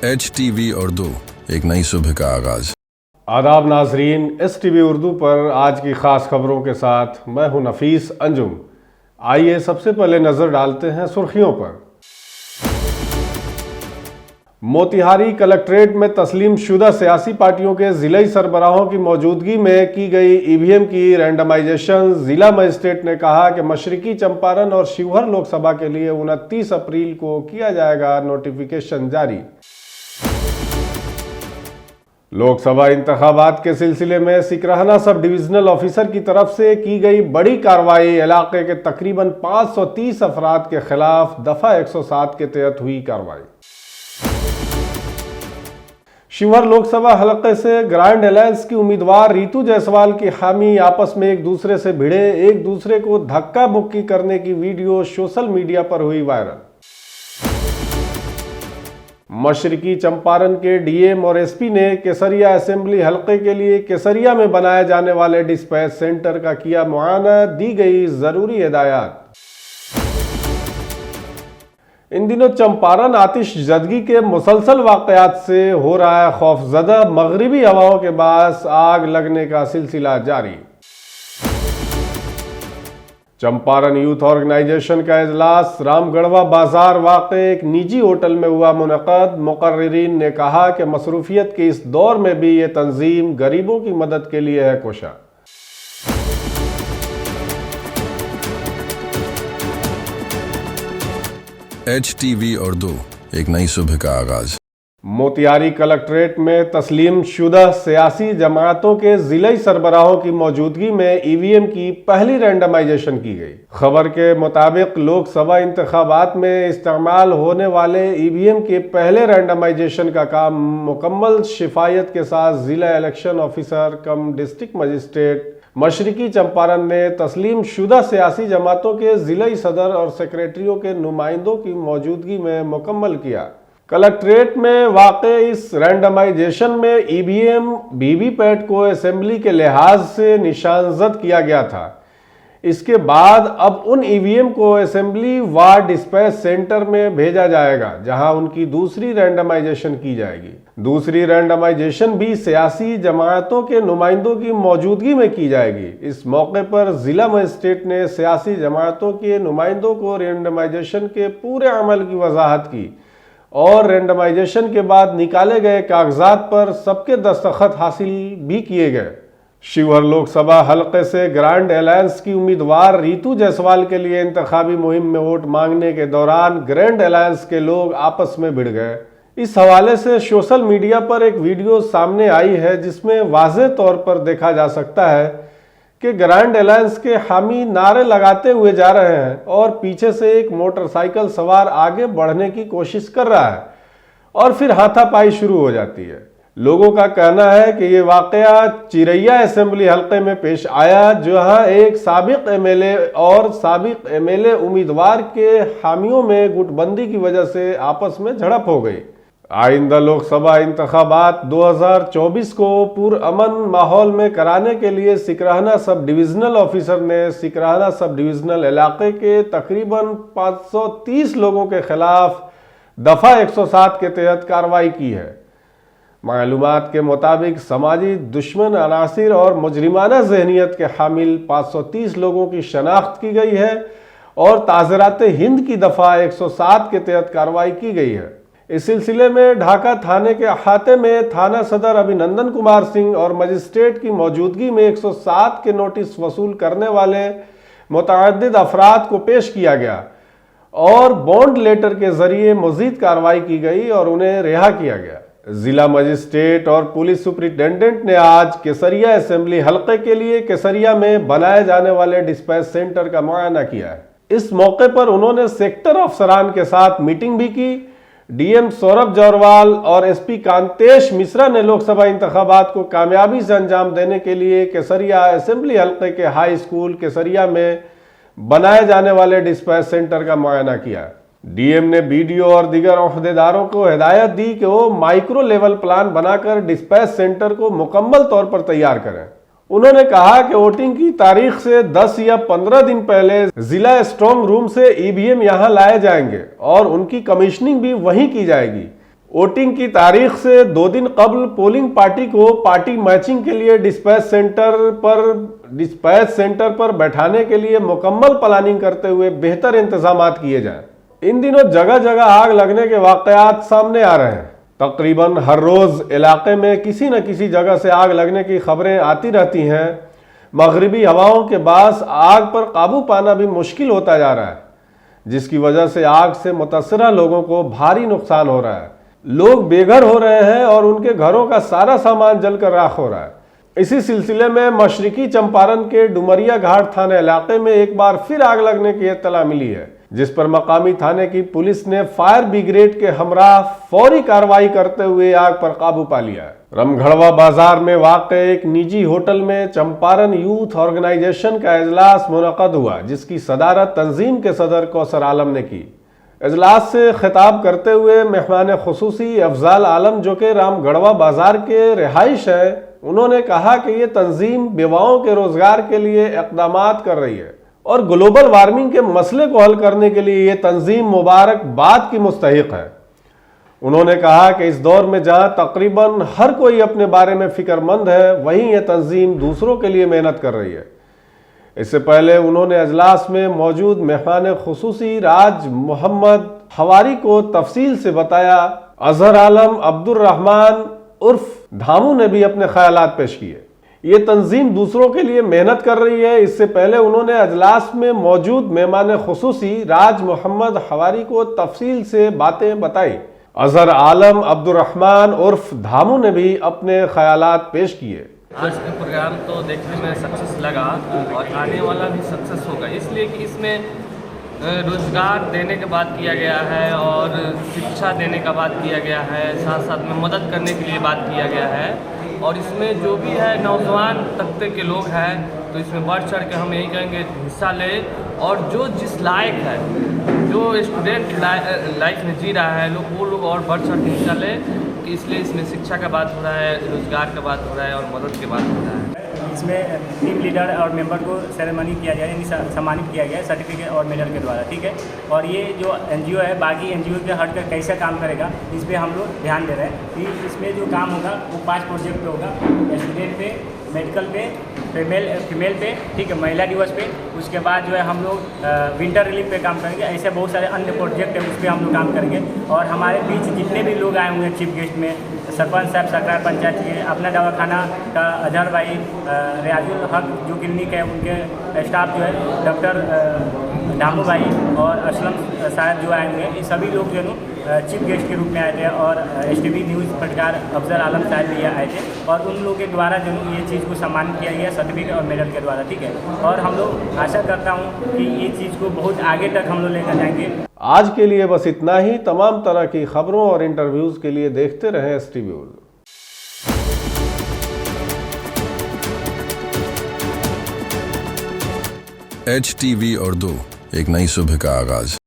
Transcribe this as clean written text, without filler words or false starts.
HTV Urdu एक नई सुबह का आगाज। आदाब नाजरीन, STV उर्दू पर आज की खास खबरों के साथ मैं हूं नफीस अंजुम। आइए सबसे पहले नजर डालते हैं सुर्खियों पर। मोतिहारी कलेक्ट्रेट में तस्लीम शुदा सियासी पार्टियों के जिला सरबराहों की मौजूदगी में की गई EVM की रैंडमाइजेशन। जिला मजिस्ट्रेट ने कहा कि मशरकी चंपारण और शिवहर लोकसभा के लिए 29 अप्रैल को किया जाएगा नोटिफिकेशन जारी। लोकसभा इंतखाबात के सिलसिले में सिकरहना सब डिविजनल ऑफिसर की तरफ से की गई बड़ी कार्रवाई। इलाके के तकरीबन 530 अफराद के खिलाफ दफा 107 के तहत हुई कार्रवाई। शिवहर लोकसभा हलके से ग्रैंड अलायंस की उम्मीदवार रितु जायसवाल की हामी आपस में एक दूसरे से भिड़े, एक दूसरे को धक्का मुक्की करने की वीडियो सोशल मीडिया पर हुई वायरल। मशरकी चंपारण के DM और SP ने केसरिया असेंबली हलके के लिए केसरिया में बनाए जाने वाले डिस्पैच सेंटर का किया मुआयना, दी गई जरूरी हिदायत। इन दिनों चंपारण आतिश जदगी के मुसलसल वाकयात से हो रहा है खौफजदा। मगरिबी हवाओं के बाद आग लगने का सिलसिला जारी। चंपारण यूथ ऑर्गेनाइजेशन का इजलास रामगढ़वा बाजार वाक़े एक निजी होटल में हुआ मुनक़द। मुकर्रिरीन ने कहा कि मसरूफियत के इस दौर में भी ये तंजीम गरीबों की मदद के लिए है कोशा। HTV उर्दू एक नई सुबह का आगाज। मोतिहारी कलेक्ट्रेट में तस्लीम शुदा सियासी जमातों के जिला सरबराहों की मौजूदगी में EVM की पहली रैंडमाइजेशन की गई। खबर के मुताबिक लोकसभा इंतखाबात में इस्तेमाल होने वाले EVM के पहले रैंडमाइजेशन का काम मुकम्मल शिफायत के साथ जिला इलेक्शन ऑफिसर कम डिस्ट्रिक्ट मजिस्ट्रेट मशरकी चंपारण ने तस्लीम शुदा सियासी जमातों के जिला सदर और सेक्रेटरियों के नुमाइंदों की मौजूदगी में मुकम्मल किया। कलेक्ट्रेट में वाक़े इस रैंडमाइजेशन में EVM VVPAT को असेंबली के लिहाज से निशानजद किया गया था। इसके बाद अब उन EVM को असेंबली व डिस्पैच सेंटर में भेजा जाएगा, जहां उनकी दूसरी रैंडमाइजेशन की जाएगी। दूसरी रैंडमाइजेशन भी सियासी जमातों के नुमाइंदों की मौजूदगी में की जाएगी। इस मौके पर जिला मजिस्ट्रेट ने सियासी जमातों के नुमाइंदों को रैंडमाइजेशन के पूरे अमल की वजाहत की और रैंडमाइजेशन के बाद निकाले गए कागजात पर सबके दस्तखत हासिल भी किए गए। शिवहर लोकसभा हलके से ग्रैंड अलायंस की उम्मीदवार रितु जायसवाल के लिए इंतखाबी मुहिम में वोट मांगने के दौरान ग्रैंड अलायंस के लोग आपस में भिड़ गए। इस हवाले से सोशल मीडिया पर एक वीडियो सामने आई है, जिसमें वाज़ेह तौर पर देखा जा सकता है कि ग्रैंड अलायंस के हामी नारे लगाते हुए जा रहे हैं और पीछे से एक मोटरसाइकिल सवार आगे बढ़ने की कोशिश कर रहा है और फिर हाथापाई शुरू हो जाती है। लोगों का कहना है कि ये वाकया चिरैया असेंबली हलके में पेश आया, जहां एक साबिक MLA और साबिक MLA उम्मीदवार के हामियों में गुटबंदी की वजह से आपस में झड़प हो गई। आइंदा लोकसभा इंतखाबात 2024 को पुरअमन माहौल में कराने के लिए सिकरहना सब डिविजनल ऑफिसर ने सिकरहना सब डिविजनल इलाके के तकरीबन 530 लोगों के खिलाफ दफा 107 के तहत कार्रवाई की है। मालूमात के मुताबिक समाजी दुश्मन अनासिर और मुजरिमाना जहनीत के हामिल 530 लोगों की शनाख्त की गई है और ताज़रात हिंद की दफा 107 के तहत कार्रवाई की गई है। इस सिलसिले में ढाका थाने के अहाते में थाना सदर अभिनंदन कुमार सिंह और मजिस्ट्रेट की मौजूदगी में 107 के नोटिस वसूल करने वाले मुतअद्दिद अफराद को पेश किया गया और बॉन्ड लेटर के जरिए मजीद कार्रवाई की गई और उन्हें रिहा किया गया। जिला मजिस्ट्रेट और पुलिस सुपरिटेंडेंट ने आज केसरिया असेंबली हलके के लिए केसरिया में बनाए जाने वाले डिस्पैच सेंटर का मुआयना किया है। इस मौके पर उन्होंने सेक्टर अफसरान के साथ मीटिंग भी की। DM सौरभ जौरवाल और SP कांतेश मिश्रा ने लोकसभा इंतखाबात को कामयाबी से अंजाम देने के लिए केसरिया असेंबली हलके के हाई स्कूल केसरिया में बनाए जाने वाले डिस्पैच सेंटर का मुआयना किया। DM ने BDO और दीगर ओहदेदारों को हिदायत दी कि वो माइक्रो लेवल प्लान बनाकर डिस्पैच सेंटर को मुकम्मल तौर पर तैयार करें। उन्होंने कहा कि वोटिंग की तारीख से 10 या 15 दिन पहले जिला स्ट्रॉन्ग रूम से EVM यहां लाए जाएंगे और उनकी कमीशनिंग भी वहीं की जाएगी। वोटिंग की तारीख से 2 दिन कबल पोलिंग पार्टी को पार्टी मैचिंग के लिए डिस्पैच सेंटर पर बैठाने के लिए मुकम्मल प्लानिंग करते हुए बेहतर इंतजाम किए जाएं। इन दिनों जगह जगह आग लगने के वाकयात सामने आ रहे हैं। तकरीबन हर रोज इलाके में किसी न किसी जगह से आग लगने की खबरें आती रहती हैं। मगरिबी हवाओं के बायस आग पर काबू पाना भी मुश्किल होता जा रहा है, जिसकी वजह से आग से मुतासरा लोगों को भारी नुकसान हो रहा है। लोग बेघर हो रहे हैं और उनके घरों का सारा सामान जलकर राख हो रहा है। इसी सिलसिले में मशरकी चंपारण के डुमरिया घाट थाना इलाके में एक बार फिर आग लगने की इत्तला मिली है, जिस पर मकामी थाने की पुलिस ने फायर ब्रिगेड के हमरा फौरी कार्रवाई करते हुए आग पर काबू पा लिया है। रामगढ़वा बाजार में वाक़े एक निजी होटल में चंपारण यूथ ऑर्गेनाइजेशन का इजलास मुनक़द हुआ, जिसकी सदारत तंजीम के सदर कौसर आलम ने की। इजलास से खिताब करते हुए मेहमान खुसूसी अफजाल आलम, जो कि रामगढ़वा बाजार के रिहाइश है, उन्होंने कहा कि ये तंजीम बेवाओं के रोजगार के लिए इक़दामात कर रही है और ग्लोबल वार्मिंग के मसले को हल करने के लिए ये तंजीम मुबारकबाद की मुस्तहिक है। उन्होंने कहा कि इस दौर में जहां तकरीबन हर कोई अपने बारे में फिक्रमंद है, वहीं ये तंजीम दूसरों के लिए मेहनत कर रही है। इससे पहले उन्होंने अजलास में मौजूद मेहमान खुसूसी राज मोहम्मद हवारी को तफसील से बताया। अजहर आलम अब्दुल रहमान उर्फ धामू ने भी अपने ख्यालात पेश किए। ये तंजीम दूसरों के लिए मेहनत कर रही है। इससे पहले उन्होंने अजलास में मौजूद मेहमान खुसूसी राज मोहम्मद हवारी को तफसील से बातें बताई। अजहर आलम अब्दुल रहमान उर्फ धामू ने भी अपने ख्यालात पेश किए। आज का प्रोग्राम तो देखने में सक्सेस लगा और आने वाला भी सक्सेस होगा, इसलिए कि इसमें रोज़गार देने के बात किया गया है और शिक्षा देने का बात किया गया है, साथ साथ में मदद करने के लिए बात किया गया है। और इसमें जो भी है नौजवान तबके के लोग हैं, तो इसमें बढ़ चढ़ के हम यही कहेंगे हिस्सा ले, और जो जिस लायक है, जो स्टूडेंट लाइफ में जी रहा है लोग, वो लोग और बढ़ चढ़ के हिस्सा ले। कि इसलिए इसमें शिक्षा का बात हो रहा है, रोजगार का बात हो रहा है और मदद की बात हो रहा है। इसमें टीम लीडर और मेंबर को सेरेमनी किया गया, यानी सम्मानित किया गया सर्टिफिकेट और मेडल के द्वारा, ठीक है। और ये जो एनजीओ है बाकी एनजीओ के हट कर कैसे काम करेगा, इस पर हम लोग ध्यान दे रहे हैं कि इसमें जो काम होगा वो 5 प्रोजेक्ट पे होगा। स्टूडेंट पे, मेडिकल पे, फीमेल पे, ठीक है, महिला दिवस पे। उसके बाद जो है हम लोग विंटर रिलीफ पे काम करेंगे। ऐसे बहुत सारे अन्य प्रोजेक्ट है, उस पर हम लोग काम करेंगे। और हमारे बीच जितने भी लोग आए हुए हैं चीफ गेस्ट में, सरपंच साहब सकरार पंचायत के, अपना दवाखाना का अजहर भाई, रियाजुल हक जो क्लिनिक है उनके स्टाफ जो है, डॉक्टर धामू भाई और असलम साहब जो आए हुए हैं, ये सभी लोग जो है चीफ गेस्ट के रूप में आए थे। और STV न्यूज़ पत्रकार अफजल आलम साहब भी आए थे और उन लोगों के द्वारा जो ये चीज़ को सम्मानित किया गया सर्टिफिकेट और मेडल के द्वारा, ठीक है। और हम लोग आशा करता हूँ कि ये चीज़ को बहुत आगे तक हम लोग लेकर जाएंगे। आज के लिए बस इतना ही। तमाम तरह की खबरों और इंटरव्यूज़ के लिए देखते रहें STV। HTV उर्दू, एक नई सुबह का आगाज।